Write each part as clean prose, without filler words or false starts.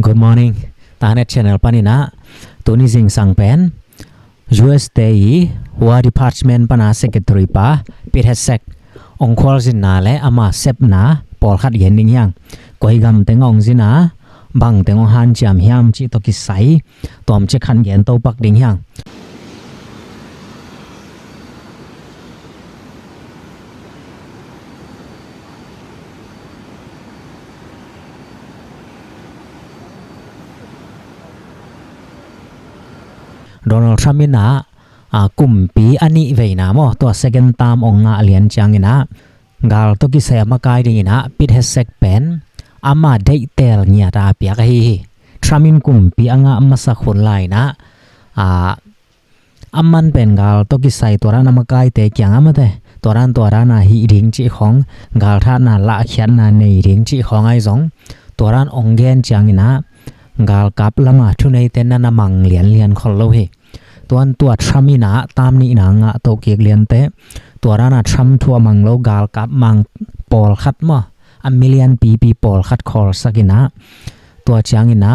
Good morning ตาเน็ต channel ปานินะตัวนี้สิงสังเป็น US Day War Department ปนา Secretary ปาปิดเฮเซกองค์ควอลสินาและอามาเซบนาปอลขัดเย็นนิ่งยังกวยกำเตงองสินาบังเตงองฮันจามยามจิตกิไสตอมเชคันเย็นโตปักดิ่งยังDonald Trump นะกุมปีอันนี้เวนะมอตัว second term องงาเลียนจังนะกาลตกิเสมากายดินะปิดเฮเซกเป็นอามาได้เตลเนียตาเปียกฮีทรัมมินกุมปีอ่างมาสักคนไลนะอามันเป็นกาลตกิไสตัวรานามากายเตกียงอามาเตตัวรานาฮีดิงจิของกาลท่านาละเขียนนาในดิงจิของไอซองตัวรานองเกนจังนะกาลกับละมาทุในเตนนามังเลียนคนโลเฮตัวทรัมมินะตามนี้นางะโตเกียกเลียนเตตัวรานาทรัมทัวมังโลกาลกับมังปอลขัดมออมิเลียนปีปอลขัดคอลสักินะตัวจางอินะ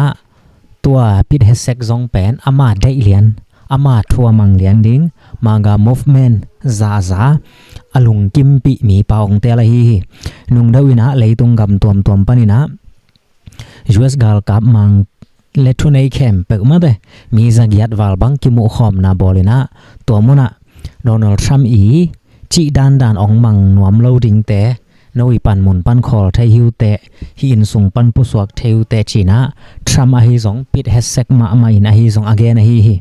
ตัวปิดเฮเซกซองเป็นอามาได้เลียนอามาทัวมังเลียนดิงมางามูฟเมนต์ซาอลุงกิมปีมีปาองเตลฮีนุงดาวินะเลยตุงกำตวมปานินะUS กาลกับมังเลทุนไอเข้มเปิกมาเดมีจักยัดวาลบังกิมุขอมนาบอลินะตัวมุนะโดนัลด์ทรัมป์จีดานอองมังนวมโลดิงเตนวิปันมุนปันคอลไทฮิวเตฮิอินสุงปันปุสวกเทวเตจีนะทรัมป์ฮิซองปิดเฮเซกมาอินฮิซองอเกนฮิ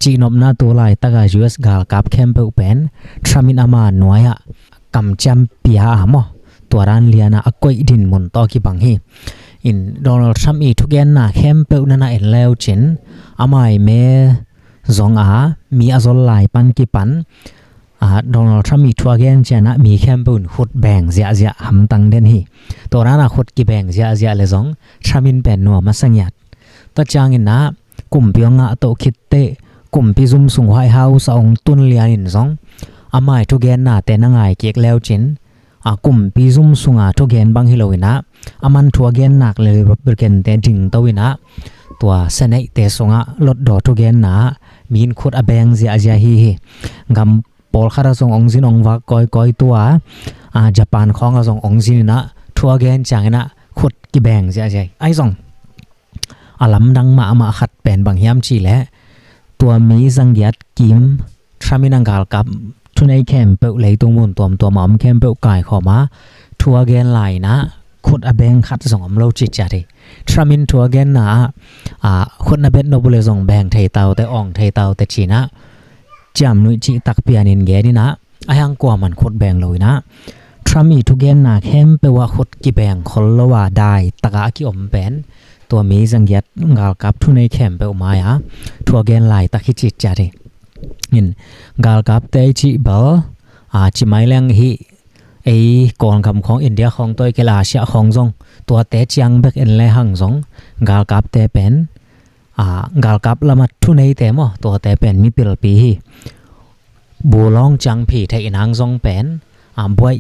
จีนบนาตัวไลตากา US กาลกับเข้มเปิกเป็นทรัมมินอามานวยะกำจำปีอาหมอตัวรันเลียนะอกวยดินมุนตอกิบังฮีin Donald Trumpทุกแกนนาเข้มเปิลนาเอ็นเลวจินอามายเมซองมีอซอลไลปันกิปันDonald Trumpทุกแกนเจนะมีเข้มเปิลขุดแบ่งเสียหำตังเดนฮีตัวร้านขุดกิแบ่งเสียเลยซองทรัมมินเป็นนัวมาสังยัดตัวจางอินนะกลุ่มเปียงโตคิดเตกลุ่มพิซุมสุงไวท์เฮาส์องตุนเลียนินซองอามายทุกแกนนาแต่นางไงเกียกเลวจินกุมปีซุมสุงทุกเกนบังฮิโลวินะอามันทัวเกนนักเลยบริเกนเตนจิงตวินะตัวเสนเตสงลดดอทุกเกนนะมีนขุดอแบงเสียจาฮีกำปอลคาราซงองซินองวักก้อยตัวญี่ปุ่นของเราซงองซินนะทัวเกนจังนะขุดกิแบงเสียใจไอซงอาลัมดังมาขัดเป็นบางยามจีและตัวมีสังยัดกิมทรามินังกาลกับทุนไอเข้มเปิลเลยตรงมุนตัวหมอมเข้มเปิลกายขอมาทัวเกนไหลนะขุดอแบงขัดส่งอำโลจิตจัดทรามินทัวเกนนะขุดนเบ็ดนบุเลส่งแบงไทยเตาแต่อ่องไทยเตาแต่จีนะจำนุจิตักเปียนินเกดินะอายังกว่ามันขุดแบงเลยนะทรามีทุกเกนนะเข้มเปว่าขุดกิแบงคนละว่าได้ตะกะกิอมเป็นตัวมีสังเกตงาลกับทุนไอเข้มเปมายะทัวเกนไหลตะคิจิตจัดนินกาลกับเตจิเบลจิไมแรงฮีก่อนคำของอินเดียของตัวเกลาเชียของซงตัวเตจังเบกเอ็นเลหังซงกาลกับเตเป็นกาลกับละมัดทุนไอเตมอตัวเตเป็นมีปิลปีฮีบูลองจังผีไทยนางซงเป็นบวย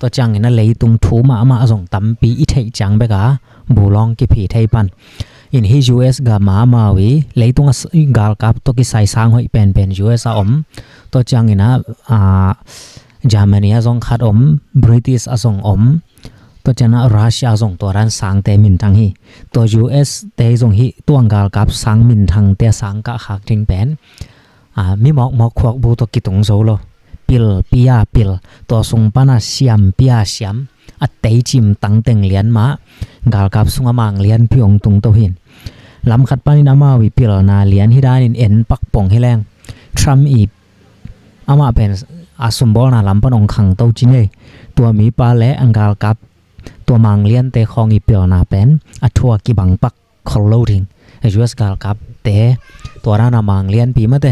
ตัวจังนั่นเลยตุงทูมาซงตั้มปีไทยจังเบกบูลองกิผีไทยปันin hi US ga ma wi leitung gal kap to ki sai sang hoi pen US a om to changina Germany a zong khat om British a zong om to chana Russia zong to ran sang te min thang hi to US te zong hi tuang gal kap sang min thang te sang ka khak ting pen mi mok khwak bu to ki tung zo lo pil pia pil to sung pana siam pia siam a tei chim tang teng lian ma gal kap sunga mang lian piong tung to hinลำขัดปานินามาวิปิลนาเลียนฮิดานินเอ็นปักป่งให้แรงทรัมป์อามาเป็นสมบูรณ์ลำปนองขังโตจินเนตัวมีปลาและอังกาลกับตัวมังเลียนเตคองอีปิลนาเป็นทัวกิบังปักคอลโลทิงUS กาลกับเตตัวรานามังเลียนปีมาเต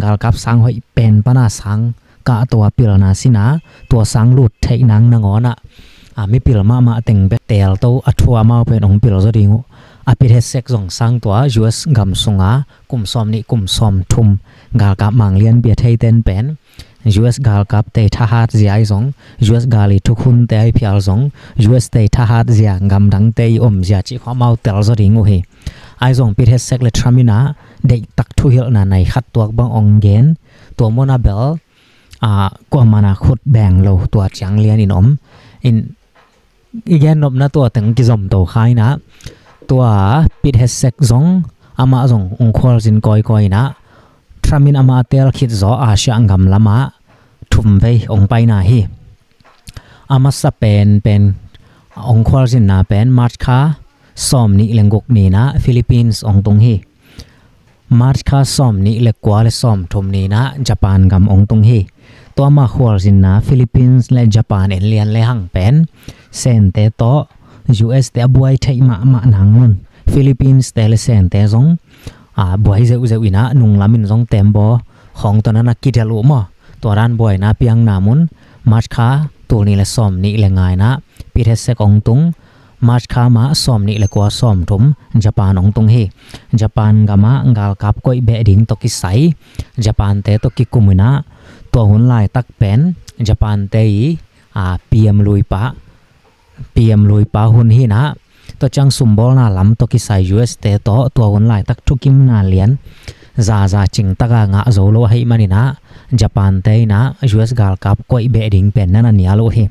กาลกับสังหอยเป็นปนาสังกะตัวปิลนาสินะตัวสังหลุดเทนังนงอนะมีปิลมาเต็งเบเตลโตทัวมาเป็นองปิลซะดิงอภิเษกส่งสังตัว US กำสุงกุมซอมนี่กุมซอมทุมกาลกับมังเลียนเบียไทยเต้นเป็น US gal kap te thahat zia zong US gali thukun te ai phial zong US te thahat zia ngam dang te om zia chi khomau tel zo ringu he ai zong pit he sek le tramina de tak thu hil na nai khat tuak bang ong gen to mona bel ko mana khut bang lo to chang lian in om in igen nop na to teng ki zom to khai na to pit he sek zong ama zong ong khol jin koi na tramin ama tel khit zo a sha ngam lama thum ve ong pai na hi ama sa pen ong khol jin na pen march kha som ni lengok ni na Philippines ong tung hi march kha som ni le kwa le som thum ni na Japan gam ong tung hi to ma khol jin na Philippines le Japan en lian le hang pen sen te to US te buai thai ma nang mun Philippines te le sen te zong buai zeu ina nung lamin zong tembo khong to na ki dalu mo to ran boy na piang namun march kha tu ni le som ni le ngai na pi the se kong tung march kha ma som ni le kwa som thum Japan ong tung hi Japan gama ngal kap koi be ding to ki sai Japan te to ki kumuna to hun lai tak pen Japan te PM lui pa hun hi na to chang sumbol na lam to ki sai US te to hun lai tak thukim na lian za ching taka nga zo lo hai manina Japan te na US gal kap koi be ding pen na nia lo hi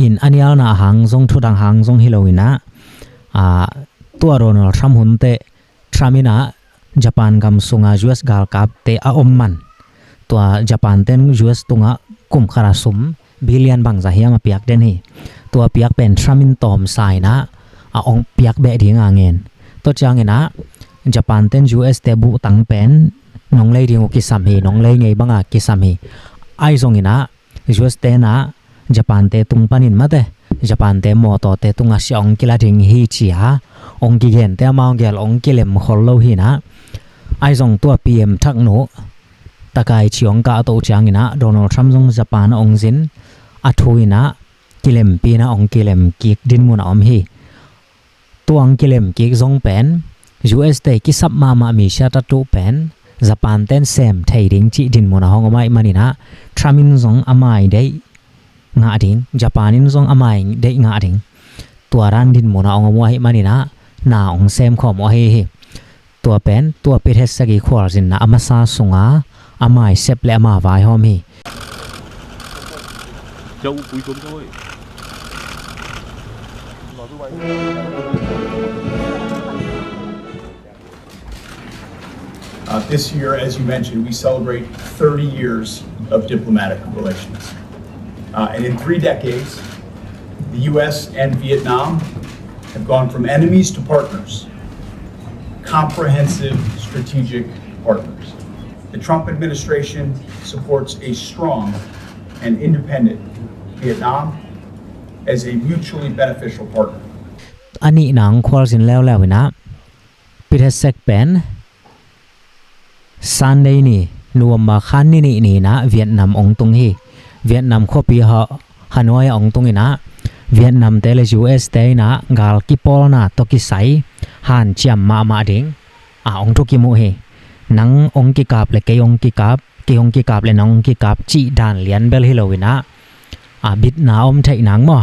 in anial na hang zong thudang hang zong hiloina to Ronald Trump hun te Tramina Japan gam sunga US gal kap te a omman to Japan ten US tunga kum khara sum billion bang za hiam piak den hi to piak pen Tramin tom sai na ong piak be ding angen to changena Japan ten US te bu tang pen nong lei ding ki sam hi nong lei ngei banga ki sam hi ai zong ina US te na Japan te tung panin mate Japan te mo to te tunga siong kila ding hi chi ha ong ki gen te maung gel ong kilem khol lo hi na ai zong to PM thak no takai chiong ka to changina Donald Trump zong Japan ong jin athuina kilem pina ong kilem kik din mun om hi tuang kilem kik zong pen US te ki sap ma mi sha ta tu pen Japan ten sem thai ding chi din mun hong mai manina Tramin zong amai dei nga ding Japanin zong amai dei nga ding tuaran din mun ong mo hi manina na ong sem khom o hi tua pen tua pit he sagi khwal jin na amasa sunga amai sep le ma vai hom hi Châu cúi xuống thôi. This year, as you mentioned, we celebrate 30 years of diplomatic relations. And in 3 decades, the U.S. and Vietnam have gone from enemies to partners, comprehensive strategic partners. The Trump administration supports a strong and independent Vietnam as a mutually beneficial partner. Ani nang khwal sin lew na Pitesek pen Sunday ni nuam ma khan ni na Vietnam ong tung hi Vietnam khopi Hanoi ong tung ina Vietnam te le US te na gal ki pol na to ki sai han chiam ma ding ong to ki mu hi nang ong ki kap le ke ong ki kap le nong ki kap chi dan lian bel hi lo ina bit na om thai nang mo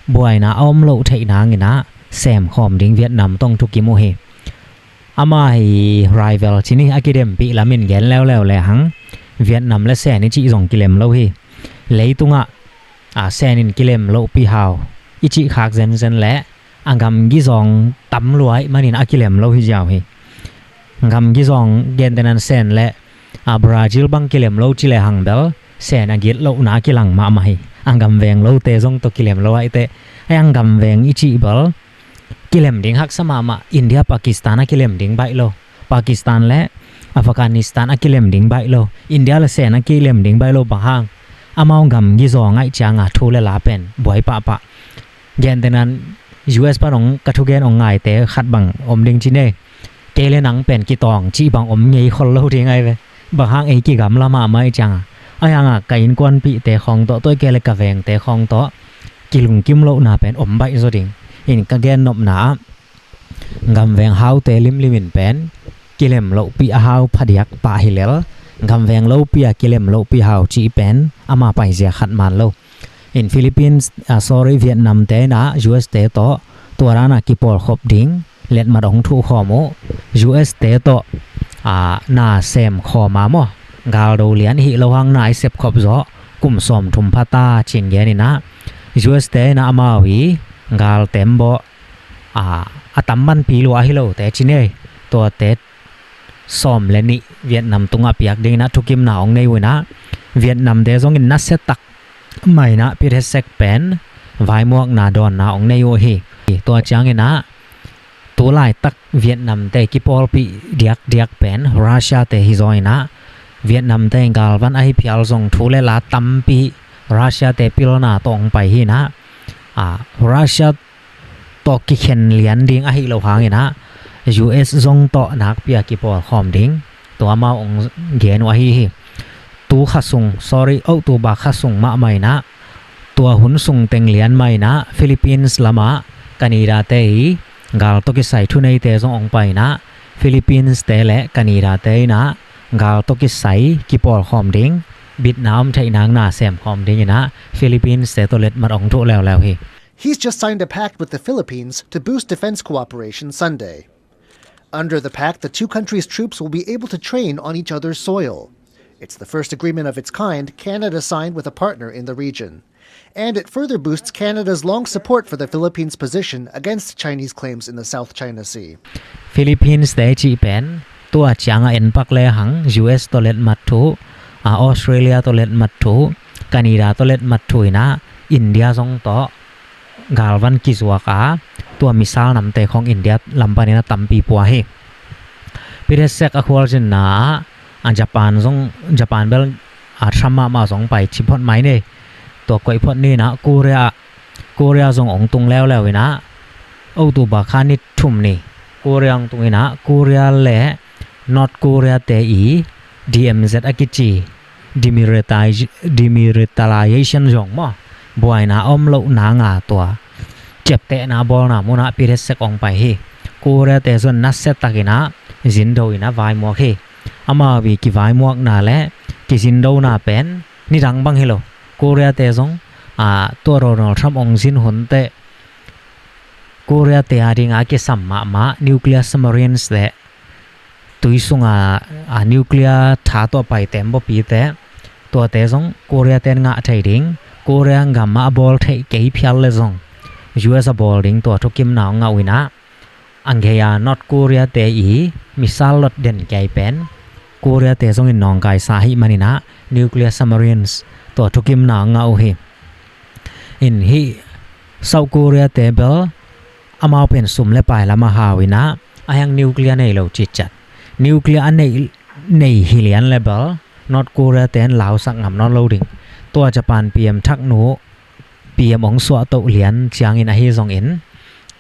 boy na om lo thai nang ina sem khom ding Vietnam tong tu ki mu hi amai rival chini akidem pi lamin gen lew le hang Vietnam le se ni chi jong kilem lo hi leitunga senin kilem lo pi haw ichi khak zen le angam gi jong tam luai manin akilem lo hi jaw hi ngam gi jong gen tenan sen le Brazil bang kilem lo chi le hang bel sen agit lo na kilang ma mai angam veng lo te jong to kilem lo ai te angam veng ichi bal kilem ding hak sama ma India Pakistan kilem ding bai lo Pakistan le Afghanistan kilem ding bai lo India le sen kilem ding bai lo ba hang amao gam gi zo ngai changa thu le la pen boy pa gen tenan US pa nong ka thu gen ong ngai te khat bang om ding chi ne te le nang pen ki tong chi bang om ngei khol lo thi ngai ve ba hang ei ki gam la ma mai changa ayanga kain kwan pi te khong to toy ke le ka veng te khong to kilung kim lo na pen om bai zo ding in ka gen nop na ngam veng hau te limin pen kilem lo pi a hau phadiak pa hilel กำแวงโลเปียกิเลมโลปีหาวจีเป็นอามาไปเสียขัดมันโล in Philippines sorry Vietnam เตนะ US เตโตตัวรานะกิปอลขบดิงเล็ดมาดองทุขอโม US เตโตนาเซมขอมาโมกาลโดเลียนหิระวังนายเซบขบจอกลุ่มสอมทุมพาตาชินเยนี่นะ US เตนะอามาวีกาลเต็มบ่อาตัมมันปีลัวหิโลแต่ชินเนตัวเตสอมเลนิเวียดนามตุงอเปียกดิงนะทุกิมนาองในวินะเวียดนามเดซงอินนัสเซตักไม่นะพิเรเซกเป็นไวมวกนาดอนนาองในโอเฮตัวจางเงนะตัวลายตักเวียดนามเตกิปอลปีเดียกเป็นรัสเซียเตฮิซอยนะเวียดนามเตกาลวันไอพิอัลซงทูเลลาตัมปีรัสเซียเตปิโลนาตองไปฮีนะรัสเซียตอกิเคนเลียนดิงไอฮิโลหางนะUS ซงต่อนักเปียกิปอลคอมดิงตัวมาองเกนวะฮีตูขัดส่ง sorry ตัวบาขัดส่งมาใหม่นะตัวหุนส่งเต็งเลียนใหม่นะฟิลิปปินส์ละมะกานีดาเตยกาลตกิใส่ทุนในเตซงองไปนะฟิลิปปินส์เตและกานีดาเตยนะกาลตกิใส่กิปอลคอมดิงบิดน้ำไทยนางนาแซมคอมดิงนะฟิลิปปินส์เตตัวเล็ดมาองทุแล้วเฮ He's just signed a pact with the Philippines to boost defense cooperation Sunday. Under the pact, the two countries' troops will be able to train on each other's soil. It's the first agreement of its kind Canada signed with a partner in the region. And it further boosts Canada's long support for the Philippines' position against Chinese claims in the South China Sea. Philippines ได้จีเป็นตัวจางเอ็นปักเลหัง US ตัวเล็ดมัดถูออสเตรเลียตัวเล็ดมัดถูแคนาดาตัวเล็ดมัดถูนะอินเดียซงต่อกาลวันกิจวกาตัวมิสไซล์นำเตของอินเดียลำปานินะตัมปีปัวเฮพิเรเซกอควอลจินนาญี่ปุ่นเบลทำมาสองไปชิพอดไม้เนี่ยตัวกวยพอดนี่นะโคเรียส่งองตุงแล้วนะตัวบาคานิทุ่มนี่โคเรียตุงนะโคเรียเล่นอร์ทโคเรียเตอี DMZ อากิจิ demilitarization จงมั้งบ่อยนะอมโลนางาตัวเจ็บเตะนะบอลนะมุนะพิเรเซกองไปเฮโคเรียเตส่วนนัสเซตักินะจินโดยนะวายมัวเฮอามาวีกิวายมัวกนาและกิจินโดนาเป็นนี่รังบังเฮโลโคเรียเตซงตัวโรนัลด์ทรัมป์องซินหุนเตโคเรียเตอาดิงอากิสัมมานิวเคลียร์ซัมมารีนส์เตตุยซุงนิวเคลียร์ท้าตัวไปเต็มบ่ปีเตตัวเตซงโคเรียเตงะไทยดิงโคเรียงามาบอลไทยเกยพิอัลเลซงUS บอลดิงตัวทุกิมนางาวินะอังเกียนอร์ทโคเรียเตอีมิสไซล์ลดเด่นไกเป็นโคเรียเตซงอินนองไกสาหิมานินะนิวเคลียร์ซัมมารีนส์ตัวทุกิมนางาอุเฮอินฮีเซาท์โคเรียเตเบลอามาเป็นสุมเลปายละมหาวินะอายังนิวเคลียร์ในโลจิตจัดนิวเคลียร์อันในฮิเลียนเลเบลนอร์ทโคเรียเตนลาวสักงำนอร์โลดิงตัวญี่ปุ่นเปียมทักโนเปียมองสวะโตเหลียนจางอินอาฮีซงอิน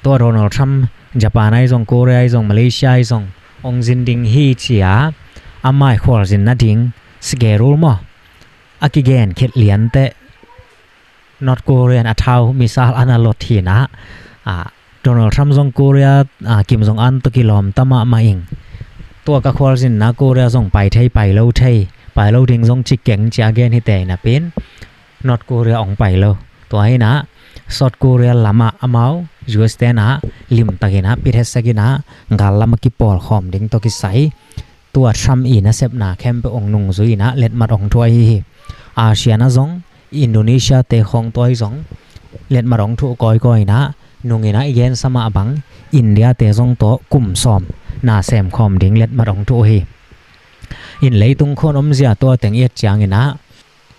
ตัวโรนัลด์ทรัมป์ญี่ปุ่นไอซงโคเรียไอซงมาเลเซียไอซงองซินดิงฮีเชียอามาขวาจินนัดดิงสเกรูลมออากิเกนเข็ดเหลียนเตนอร์ทโคเรียนอัฐาวมิสไซล์อนาโลทีนะโดนัลด์ทรัมป์ซงโคเรียคิมซงอันตุกิลอมตะมาอิงตัวกะขวาจินนะโคเรียซงไปไทยไปโลไทยไปโลดิงซงจิกเก่งจาเกนฮิเตนะเป็นนอร์ทโคเรียอองไปโลตัวให้นะซอดโคเรียลามาอมาวUS เตนะลิมตะกินะปิเทสกินะกาลามกิปอลคอมดิงตอกิไซตัวทรัมอีนะเซบนาแคมเปองนุงซุยนะเล็ดมัดองถวยอาเซียนะซงอินโดนีเซียเตคองตัวซงเล็ดมัดองถุกอยนะนุงนะอีเยนสมาบังอินเดียเตซงโตกุมซอมนาแซมคอมดิงเล็ดมัดองถุเฮอินเลยตุงคนอมเสียตัวแต่งเอียดจางนะ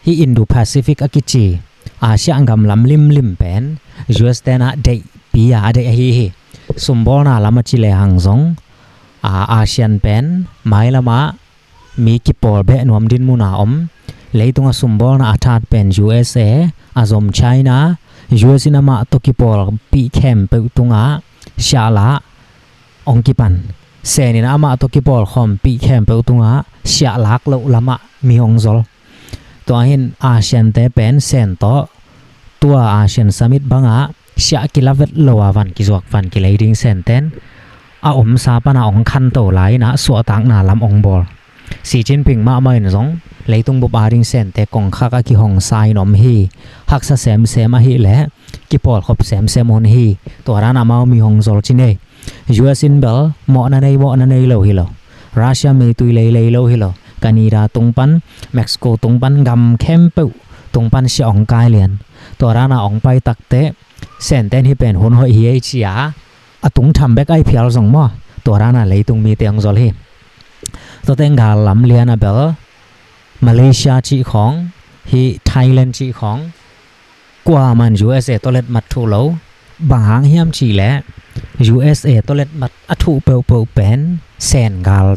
ฮีอินโดแปซิฟิกอากิจิอาเซียงกำลำลิมเป็น US เตนะเดปียาเดฮีสมบูรณ์ลำจิเลหังซงอาเซียนเป็นไม่ละมามีกิปอลเบนวมดินมุนาอมเลยตุงสมบูรณ์อาทาดเป็น USA อาซอมไชน่า US นามาตกิปอลปีแคมเปตุงชาลาองกิปันเซนินามาตกิปอลคอมปีแคมเปตุงชาลักเลวละมามีองซอลตัวเห็นอาเซียนเตเป็นเซนโตตัวอาเซียนสมิธบังเสียกิลาเวตโลวาวันกิจวักวันกิเลดิงเซนเตนอาอมซาปนาองคันโตไหลนะสวตังนาลำองบอล สีจินผิงมาไม่นซงเลยตุงบุบาริงเซนแต่กงคักกิหองไซนอมฮีหักซะแซมเซมาฮีแหละกิปอลขบแซมเซมอนฮีตัวรานามามีหงซอลจินเอ US in bel mo na nei lo hi lo Russia me tui lei lo hi lo Canada tungpan Mexico tungpan gam kempu tungpan si ong kai lianตัวรานาong pai takte sen ten hi pen hon hoi hi chia atung tham bek ai phial song moตัวรานาlei tung mi teang zol hi to teng ga lam lian a bel Malaysia chi khong hi Thailand chi khong kwa man USA toilet mat thu lo bang hang hiam chi le USA toilet mat athu pe pen sen gal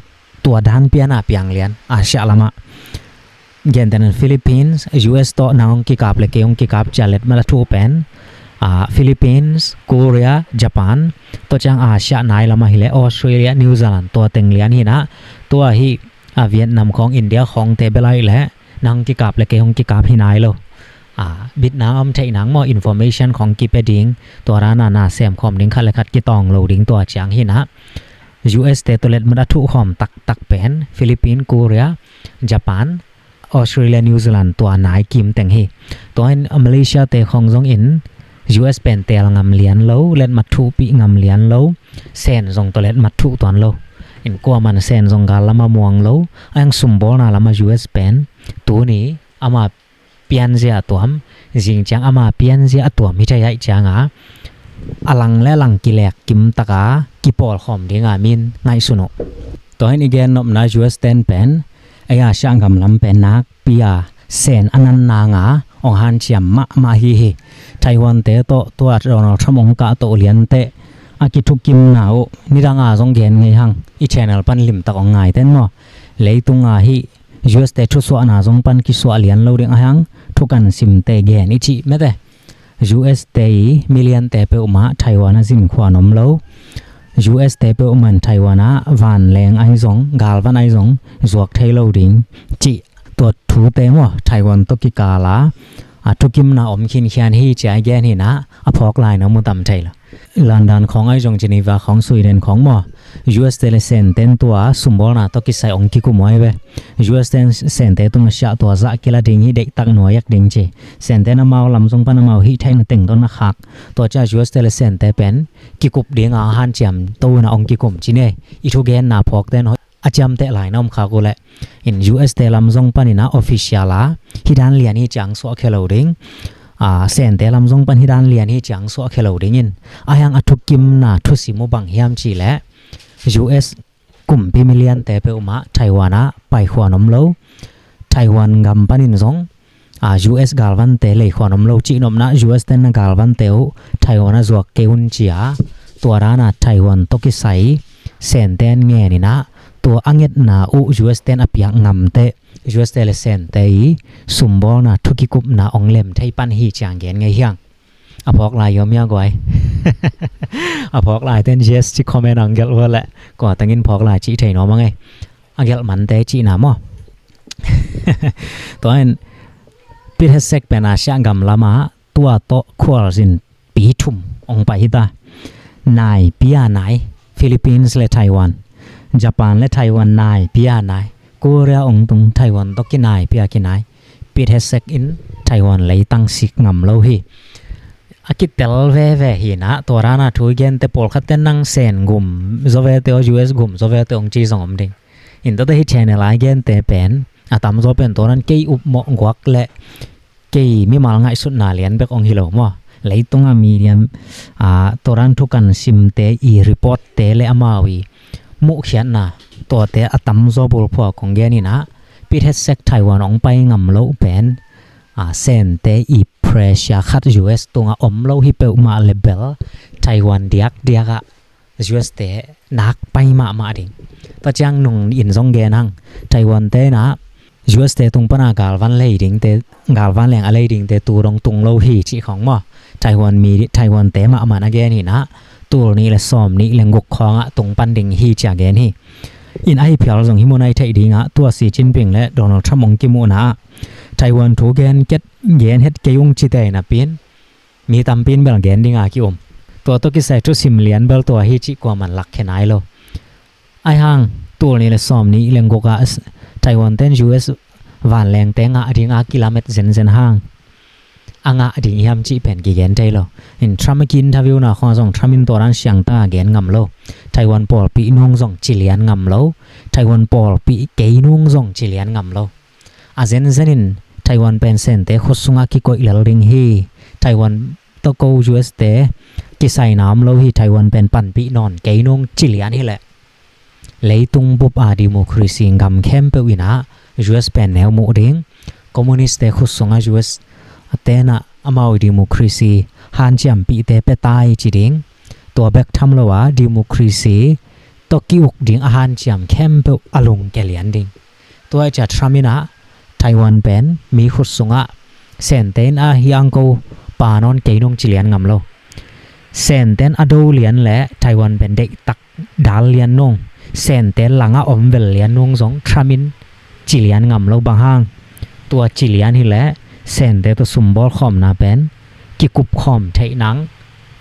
ตัวด้านเปียนาเปียงเลียนอาเซียลามะเย็นแต่นั้นฟิลิปปินส์ US ต่อนางกิกาบเลเกองกิกาบจัลเลตมาละทูเป็นฟิลิปปินส์เกาหลีญี่ปุ่นตัวจังอาเซียนายลามะฮิเลออสเตรเลียนิวซีแลนด์ตัวเต็งเลียนหินะตัวฮิเวียดนามของอินเดียของเตเบลไลและนางกิกาบเลเกองกิกาบหินายโลบิดนางใช้หนังมออินฟอร์เมชันของกิเปดิงตัวรานานาเซมคอมดิงคัดและคัดกิตองโลดิงตัวจังหินะUS เตตัวเล็ดมันทุกหอมตักเป็นฟิลิปปินส์เกาหลีญี่ปุ่นออสเตรเลียนิวซีแลนด์ตัวนายกิมแต่งฮีตัวอินมาเลเซียเตของจงอิน US เป็นเตลงำเลียนโลเล็ดมัทุปีงำเลียนโลเซนจงตัวเล็ดมัทุตอนโลอินกัวมันเซนจงกาลามามวงโลอังสุมบอลนาลามา US เป็นตัวนี้อามาเปลี่ยนเสียตัวมจริงจังอามาเปลี่ยนเสียตัวมิใช่ยัยจังอลังและลังกิแลกกิมตะกากิปอลขอมดีงามินไงสุโนตัวนี้แกนนบนา US 10เป็นไอ้ช่างกำลำเป็นนักปียเซนอนันนางาองฮันเชียมมาฮีไต้หวันเตโตตัวโดนัลด์ทรัมป์องกาโตเลียนเตอากิทุกิมนาวนิรังอาซงเกนไงฮังอีแชนเนลปันลิมตะกองไงเต้นเนาะเลยตุงอาฮี US เตทุสวนาซงปันกิสวเลียนโลดิงฮังทุกันซิมเตเกนอิจิเมเตUS เตยมิลเลียนเตเปอุมาไต้หวันซิมขวานมโล US เตเปอุมันไต้หวันวันแรงไอซงกาลวันไอซงจวกไทโลดิงจิตัวทูเตมวไต้หวันตกิกาลาทุกิมนาอมคินเขียนฮีใจแกนฮีนะอพอกลายนะมุตำไทยละลอนดอนของไอซงเจนีวาของสวีเดนของมอ US เตเลเซนเต็นตัวสุมบอลนาตกิไซองกิกุมวยเว US เตเซนเตตุงชะตัวซะกิลาดิงฮีเด็กตักหน่วยยักดิงเจเซนเตนมาลำทรงปนมาฮีไทยนเต็งต้นนักหักตัวจ้า US เตเลเซนเตเป็นกิกุบเดียงอาหารเจียมตัวนาองกิกุมจิเนอีทุเกนนาพอกเตนอาจามเตหลายน้อมขากุเลอิน US เตลำทรงปนินาออฟฟิเชียลาฮิดานเลียนฮีจังสวะเคโลดิงเซนเตลำทรงปันฮิดานเลียนฮีจังสวะเคโลดิงินอายังอทุกิมนาทุสิมุบังเฮียมจีและUS กลุ่มพิมิเลียนแต่เปอุมาไต้หวันไปขวานมโลไต้หวันกำปันินซงUS กาลวันเตเลยขวานมโลจีนมนะ US เตนกาลวันเตวไต้หวันจวกเกอุนจียตัวรานาไต้หวันตกิไซเซนเตนเงนี่นะตัวอังเงตนาอุ US เตนอภิยังงำเต US เตเลเซนเตยสุมบอลนาทุกิกุบนาองเลมไทปันฮีจางเกนไงเฮียงอพอกลายยอมยากไว้อพอกลายเต้นเจสที่คอมเมนต์อังเกลว่าแหละก่อนตั้งอินพอกลายจีไทยน้องมั้งไงอังเกลมันเตจีน้ำมั้งตัวนั้นพิเศษเป็นอาชีพกำลังมาตัวโตควอสินปีทุ่มองไปฮิตานายพิยานายฟิลิปปินส์และไต้หวันญี่ปุ่นและไต้หวันนายพิยานายเกาหลีองตรงไต้หวันตกินายพิยากินายพิเศษอินไต้หวันเลยตั้งสิกงำโลหีอากิเตลเวหินะตัวรานาทุยเกนเตปอลคัตเตนังเซนกุมโซเวเตอ US กุมโซเวเตองจีสองมดิงอินตัวที่แชนเนลไอเกนเตเป็นตามโซเป็นตัวนั้นเกยอุบหมอกวักและเกยมีมาลง่ายสุดนาเลียนเบกองฮิโลมั้งเลยตรงมีเรียนตัวนั้นทุกันซิมเตอีรีพอร์ตเตเลอมาวีมุขเขียนนะตัวเตตามโซบุลพอของเกนี่นะพิเศษไต้หวันองไปงำโลเป็นเซนเตอีเพรสยาคัด US ตัวอมโลฮิเปอุมาเลเบลไต้หวันเดียกUS เตนักไปมาดิงตัวจังนุ่งอินซงเกนังไต้หวันเตนะ US เตตุงปนากาลวันเลยดิงเตกาลวันแรงอะไรดิงเตตูรงตุงโลหิจีของมอไต้หวันมีไต้หวันเตมานาเกนี่นะตัวนี้และซ้อมนี้แรงกของตุงปันดิงฮีจาเกนี่อินไอเพียลส่งฮิโมไนไทยดิงตัวสีจินปิงและโดนัลด์ทรัมป์องกิมูนะไต้หวันถูกเกนเก็ตเย็นเฮ็ดเกยุงจิเตนะปีนมีตำปีนเบลเกนดิงกิอมตัวตกิใส่ทุสิมเลียนเบลตัวฮิจิกว่ามันหลักแค่ไหนโลไอห่างตัวนี้และซ้อมนี้แรงกก ไต้หวัน ten US วานแรงแต่งะดิงกิโลเมตรเซนห่างอังดิงยามจิเป็นกี่แกนใจโลอินทรัมกินทาวิวนะขอส่งทรัมอินตัวนั้นเสียงตาแกนงำโลไต้หวันปอลปีนุ่งส่งจิเลียนงำโลไต้หวันปอลปีเกยนุ่งส่งจิเลียนงำโลอาเซนเซนินไต้หวันเป็นเซนเตขดสุงกิโกอิลริงฮีไต้หวันตะโก US เตกิใส่น้ำโลฮีไต้หวันเป็นปั่นปีนอนเกยนุ่งจิเลียนฮีแหละเลยตุงบุบดิโมครีซีงำเข้มเปวินะ US เป็นแนวโมเดงคอมมิวนิสต์เตขดสุง US เตนะอมาวดิโมครีซีฮันจัมปีเตเปตายจิดิงตัวแบกทำละว่าดิโมครีซีตกิวกดิงอาหารจัมเข้มเปอลงเกลียนดิงตัวจัดทรามินะไต้หวันเป็นมีขุดสุงะเซนเตนอาฮิอังโกปานอนเกยนงจิเลียนงำโลเซนเตนอโดเลียนและไต้หวันเป็นเด็กตักดาลเลียนนงเซนเตนหลังอมเวลเลียนนงสองทรามินจิเลียนงำโลบางห้างตัวจิเลียนฮิแลเซนเตตัวสุมบอลคอมนาเป็นกิกุบคอมไทยนัง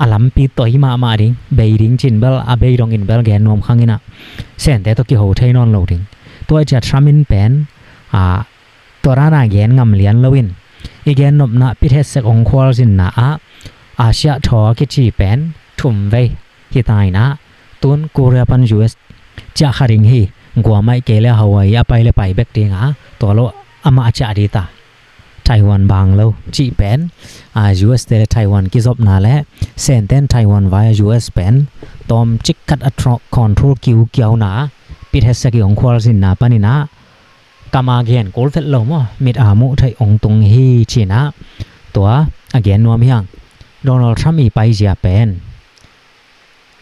อลัมปีตัวหิมาดิงเบยดิงจินเบลอาเบยดองอินเบลแกนนมข้างอินะเซนเตตัวกิโหไทยนอนโลดิงตัวจัดทรามินเป็นตัวร้านแกนงำเลียนลวินอีแกนนบนะพิเทศองควอลสินนะอาเซียทอกิจีเป็นทุ่มไว้ฮิตายนะตุนกูเรียปัน US จะขาริงฮีกัวไม่เกลฮาวายไปเลยไปเบกดิงตัวโลอามาจะดีตาไต้หวันบางโลจีเป็นUS เตไต้หวันกิจบนาและเซนเตนไต้หวันไว้ US เป็นตอมจิกกัดอัตรคอนโทรลคิวเกียวนะพิเทศกิองควอลสินนะปานินะกามาเกนโกลเฟตโลมมิดอามุไทยองตุงฮีชีนะตัวอเกนนวมยังโดนัลด์ทรัมป์อีไปเจียเป็น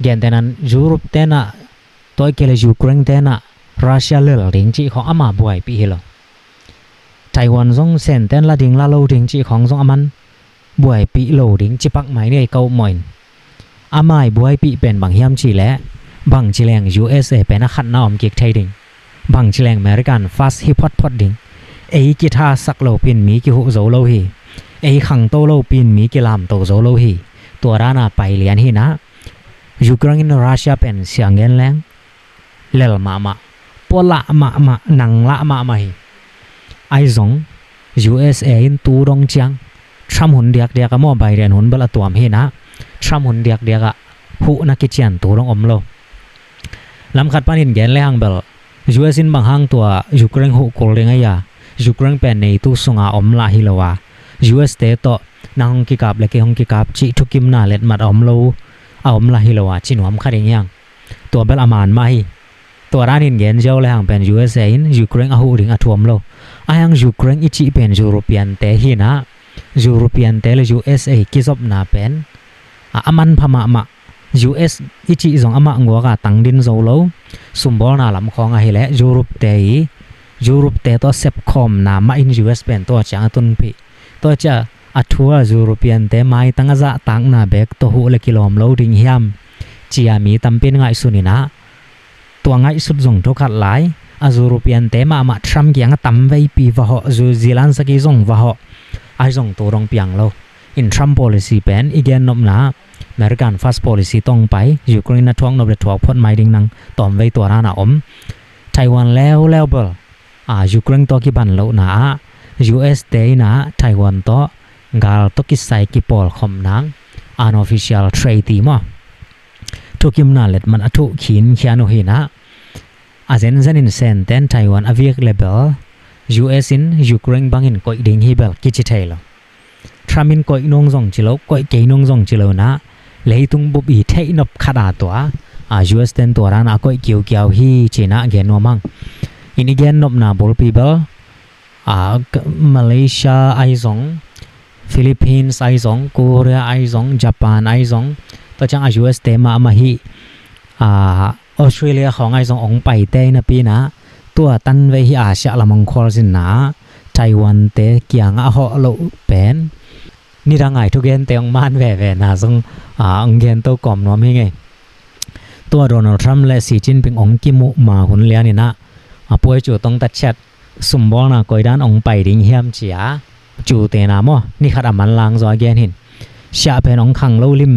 เกนเตนันยุโรปเตนะตัวเกลยูเครนเตนะรัสเซียเลลดิงจีของอามาบวยปีฮิโลไต้หวันซงเซนเตนละดิงละโลดิงจีของซงอามันบวยปีโลดิงจีปักไม้เนี่ยเกาหมอยอามาบวยปีเป็นบางเฮียมจีและบางจีแรง USA เป็นขัดน้อมเกียกไทยดิงบางจีแรงอเมริกันฟาสฮิปฮอตพอดดิงกีทาสักโลปินมีกิหุโซโลฮีขังโตโลปินมีกิลามโตโซโลฮีตัวรานาไปเลียนฮีนะยูเครนรัสเซียเป็นเสียงเงินแรงเลลมาปอละมานังละมาฮีไอซง USA อินตูดงจังทรัมหุนเดียกมอไบเดนหุนเบลตัวมฮีนะทรัมหุนเดียกหูนักกิจยันตูดงอมโลลำขัดปานินแกนแรงเบลUS อินบางห้างตัวยูเครนหูโกลเรงายายูเครนเป็นในตู้สงาอมลาฮิลวา US เตโตนางฮงกิกาบเลกฮงกิกาบจิทุกิมนาเล็ดมัดอมโลอมลาฮิลวาจินวมขัดเองยังตัวเบลอามานมาฮีตัวร้านอินเกนเจ้าเลยห่างเป็น USA อินยูเครนอาหูดิงอัทวมโลอายังยูเครนอิจิเป็นยุโรเปียนเตฮีนะยุโรเปียนเตเล USA กิซบนาเป็นอามันพม่าUS อิจิซงอามางัวกาตังดินโซโลสุมบอลนาลำของอาฮิเลยุโรปเตตัวเซปคอมนามาอิน US เป็นตัวจังตุนปีตัวจะอัทัวยุโรเปียนเตไม่ตั้งจะตั้งนาเบกตัวหูเลกิโลมโลดิงเฮียมจีอามีตั้มเป็นไงสุนินะตัวไงสุดซงทุกขัดหลายยุโรเปียนเตมาทรัมกียงตั้มไว้ปีวะเหาะจูซิลันสกีซงวะเหาะไอซงตัวรองเปียงโลอินทรัม policy เป็นอีกแกนนบนาอเมริกัน fast policy ต้องไปยูเครนน่ะท้องนบเลยถวกพดไม้ดิ่งนังตอมไว้ตัวรานะไต้หวันแล้วเบลยูเครนตัวกิบันโลนะ US เตนะไต้หวันตัวกาลตัวกิใส่กิปอลคอมนัง unofficial treaty มั้งทุกิมนาเล็ดมันทุขินเขียนโอหินะอาเซนเซนินเซนเตนไต้หวันอเวียกเลเบล US อินยูเครนบังอินก็ดิ่งฮิเบลกิจิเทลทรัมมินก็นงซงจิโลก็เกยนงซงจิโลนะเลยตุงบุบีเทนบขดาตัวUS เตนตัวรานะก็เกี่ยวฮีจีน่าเกนวมังอินเกนนบนาบอลปีเบลมาเลเซียไอซงฟิลิปปินส์ไอซงเกาหลีไอซงญี่ปุ่นไอซงตัวจังUS เตมาฮีออสเตรเลียของไอซงองไปเตนะปีนะตัวตันไว้ที่อาเซียละมังคอลสินะไต้หวันเตเกียงเหาะโลเป็นนี่รังไงทุกเกนเตียงมานแหวนะซึ่งเกนตัวกล่อมน้อมให้ไงตัวโดนัลด์ทรัมป์และสีจิ้นผิงองกิมุมาหุ่นเลี้ยนี่นะป่วยจู่ต้องตัดแชทสุ่มบอลนะก้อยด้านองไปดิ่งเฮียมเจียจู่เตนะมั้นี่ขัดมันลางซอยเกนหินเสียเป็นองขังเล่าลิม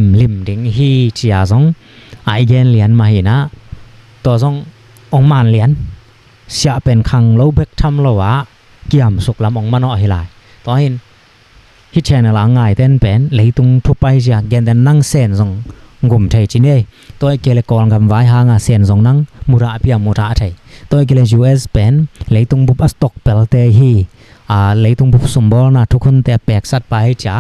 ดิ่งฮีเจียซงไอเกนเลียนมาเห็นนะตัวซงองมันเลียน เสียเป็นคังโลเบกทำโลวะเกี่ยมสุกลำองมาเนาะให้หลายตอนเห็นฮิตแชนละง่ายเต้นเป็นเลยตุงทุไปจากเกนเดนนั่งเซนซงงุ่มไทยจีเน่ตัวเกลกรกำไว้หางาเซนซงนั่งมุระเปียมุระไทยตัวเกล US เป็นเลยตุงบุบสต็อกเปลเตฮีเลยตุงบุบสมบูรณ์นะทุกคนแต่แปลกสัตว์ไปจ้า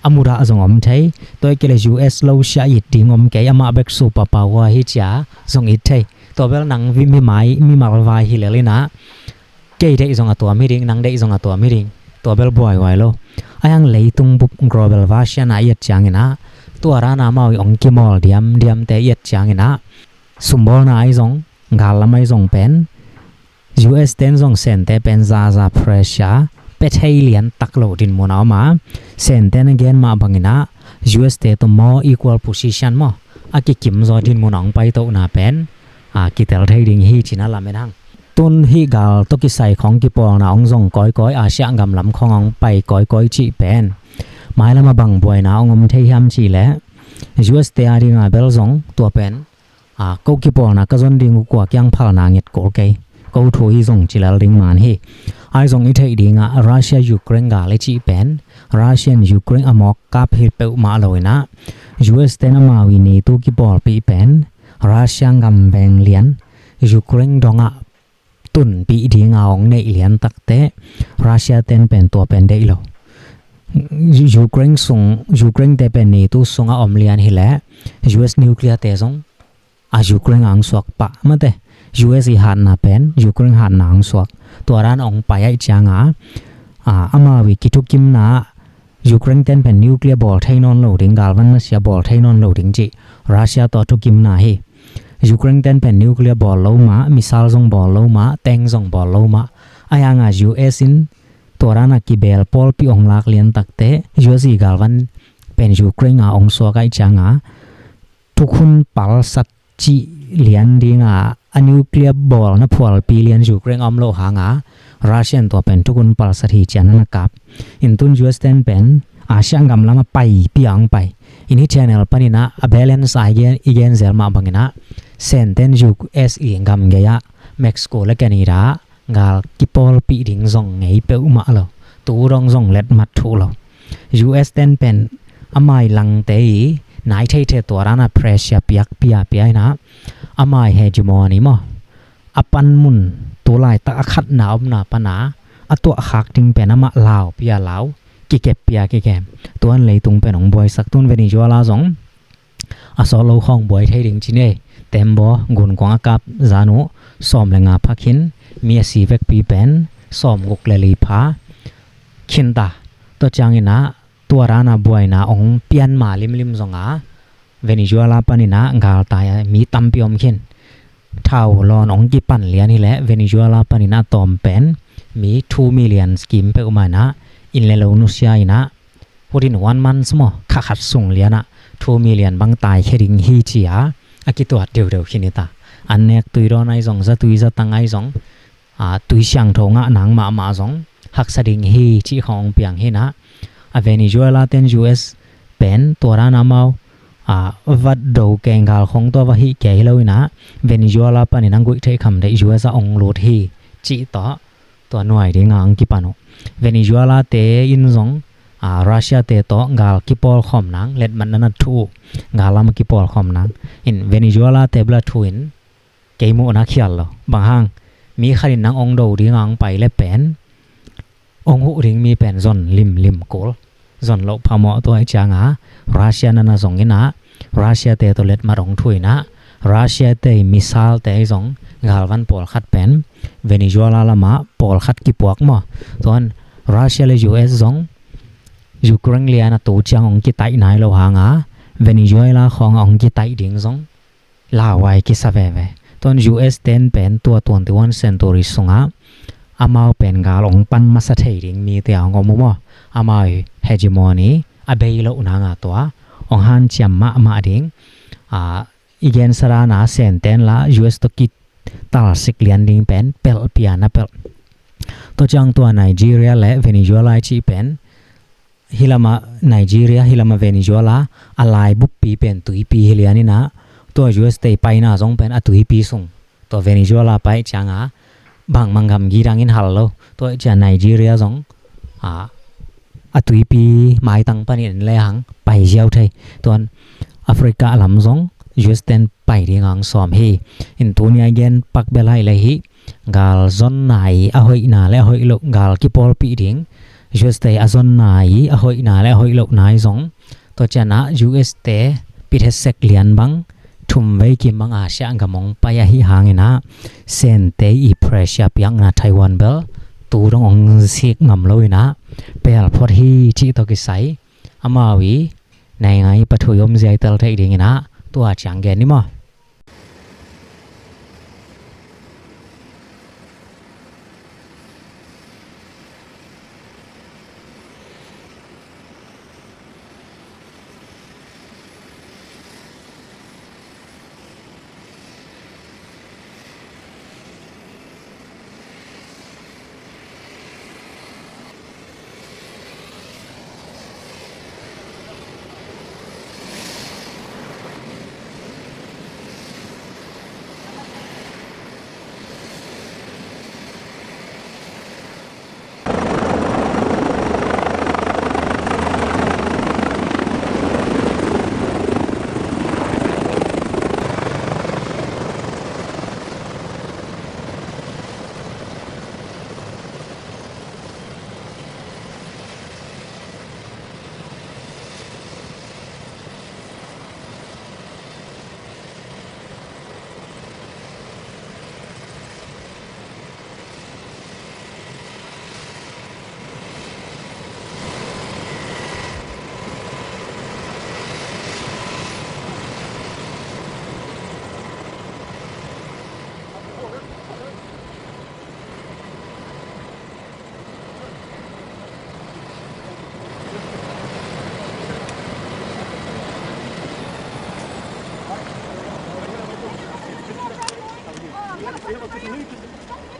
อามุระซงอมไทยตัวเกล US เราใช้อิดดิงอมแกยมาเบกซูปะปาวะฮิจ้าซงอิดไทยตัวเบลนังวิมีไม้มีมาลวายฮิเลลินะเกยได้ซงตัวไม่ริงนังได้ซงตัวไม่ริงตัวเบลบ่อยไว้โลอายังเลยตุงบุบ global version นะยัดจางนะตัวรานามาองกิมอลเดียมแต่ยัดจางนะสมบูรณ์นะไอซงกาลไม่ซงเป็น US เต้นซงเซนแต่เป็นซาเพรสชาเป็ดให้เลียนตักโลดินมูนเอามาเซนเต้นเกนมาบังนะ US เต้ตัวมอ equal position มออากิกิมซอดินมูนองไปโตนาเป็นกิเตลไทยดิงฮีจินาลาเมนังตุนฮีกาลตกิใส่ของกิปองนะองซงก้อยอาเซียกำลำขององไปก้อยจีเป็นหมายละมาบังบวยนะองมไทยฮัมจีแล US เตอาดิงาเบลซงตัวเป็นก็กิปองนะก็จนดิงกว่ายังพานาเงียดโกเกก็ถูฮีซงจิลาดิงมันฮีไอซงอิไทยดิงารัสเซียยูเครนกาเลจีเป็นรัสเซียนยูเครนอมอกกาพิเปอุมาลอยนะ US เตนามาวินีตุกิปอลปีเป็นรัสเซียกำแบงเลียนยูเครนดงะตุนปีดีงาองในเลียนตักเตรัสเซียเต้นเป็นตัวเป็นได้โลยูเครนเตเป็นนี่ตุสงอมเลียนฮิแล US นิวเคลียร์เตซงยูเครนอังสวกปะมาเต US หันนาเป็นยูเครนหันนางสวกตัวร้านองไปไอจางอามาวิกิทุกิมนายูเครนเต้นเป็นนิวเคลียร์บอลไทนอนโหลดิงกาลวันรัสเซียบอลไทนอนโหลดิงจีรัสเซียต่อทุกิมนาฮียูเครนเต้นเป็นนิวเคลียร์บอลโลมามิสไซล์ซงบอลโลมาแตงซงบอลโลมาอายังUS อินตัวร้านกิเบลพอลปีองลักเลียนตักเต US กาลวันเป็นยูเครนองสวกไอจางทุกคนปัลสัตจีเลียนดิงนิวเคลียร์บอลนะพอลปีเลียนยูเครนอมโลหางรัสเซียตัวเป็นทุกคนปัลสัตฮีจันนะครับอินตุน US เต้นเป็นอาเซียนกำลังมาไปปีอังไปอินนี้ channel ปนินะa balance again zel ma bangina senten US ingam geya Mexico la Canada gal kipol pi ding zong ngei pe uma lo tu rong zong let mat thu lo US ten pen amai lang te nai thei the to rana pressure piak pia na amai hegemony mo apan mun tu lai ta khat na om na pana atwa khak ting pen ama lao pia laoกิเก็บเปียกิแกมตัวนั้นเลยตุงเป็นของบอยสักตุนเวนิจุเอลาสองสอโลของบอยไทยดิงจีเน่เต็มบ่กุนกวางกับจานุสอมเลงาพักหินมีสีเวกปีเป็นสอมกุกเลลีพาขินตาตัวจางอินะตัวรานาบอยนะองเปียนมาลิมซงเวนิจุเอลาปานินะกาลตายมีตัมปิอมขินเท่าลอนองกิปันเลียนี่แหละเวนิจุเอลาปานินะตอมเป็นมี2 million สกิมเปอุมานะอินเลโลนุสยาอินะพอดินวันมันสมอขัดส่งเลียนะ2 million บังตายแค่ดิงฮีจียอากิตัวเดียวขินิตาอันเนกตุยรอนไอซองซะตุยซะตังไอซองตุยเสียงโถงะหนังมาซองหักสะดิงฮีจีของเปียงฮีนะเวนิจุเอลาเต็น US เป็นตัวรานามาวัดดูแกงกาลของตัววะฮีแกฮิโลอินะเวนิจุเอลาปานินังกุยเทคำได้ US องโลดฮีจีต่อตัวหน่วยดิงอังกิปานุเวนิจุเอลาเตอินซงรัสเซียเตโตกาลกิปอลขอมนังเล็ดมันนันทูกาลามกิปอลขอมนังอินเวนิจุเอลาเตบลาทูอินเกมุนักเขียลบางห้างมีขรินนังองโดดิงังไปและเป็นองหุริงมีเป็นซอนลิมโกลซอนโลพามอตัวไอจางรัสเซียนันซงอินะรัสเซียเตโตเล็ดมารองทุยนะรัสเซียเตมิสไซล์เตซงกาลวันปอลขัดเป็นเวนิจุเอลาละมาปอลขัดกิปวกมอส่วนรัสเซียและ US ซงยูเครนเลียนะตูจังองกิไตนายโลหางเวนิจุเอลาขององกิไตดิงซงลาไวกิซาเวตอน US เต้นเป็นตัว21 century สงอามาเป็นกาลองปันมาสะเทดิงมีแต่องมุมอามาเฮจิมอนีอเบยโลอุนางตัวองฮันเจียมมาดิงอีเกนสรานาเซนเต้นละ US ตกิตาสิกเลียนดิงเป็นเปลเปียนาเปลตัวจังตัวไนจีเรียและเวนิจุเอลาชีเป็นฮิลามาไนจีเรียฮิลามาเวนิจุเอลาอะไรบุปปีเป็นตุยปีฮิเลียนี่นะตัว US เตไปน่าซงเป็นตุยปีส่งตัวเวนิจุเอลาไปจัง bang mangam girang in hallo to cha Nigeria jong atui pi mai tang panin le hang pai jiao thai ton Africa lam jong Justin pai ringang som hi in tunia again pak belai le hi gal zon nai a hoi na le hoi lo gal ki pol pi ding Justin a zon nai a hoi na le hoi lo nai jong to chana US te pi the sek lian bang thum wei ki mang a sha ngamong pa ya hi hangina sen te I pressure piang na Taiwan bel tu rong ong sik ngam loina pel phot hi chi to ki sai amawi nai ngai pathuyom jai tel thai dingina tua chang gen ni mo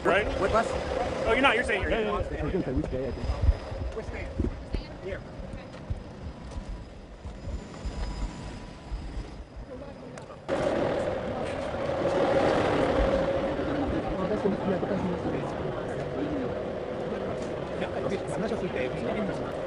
Right? With us? Oh, you're not. You're saying you're here. I was going to say we stay, I think. We're staying. Here. I'm not sure if we stay.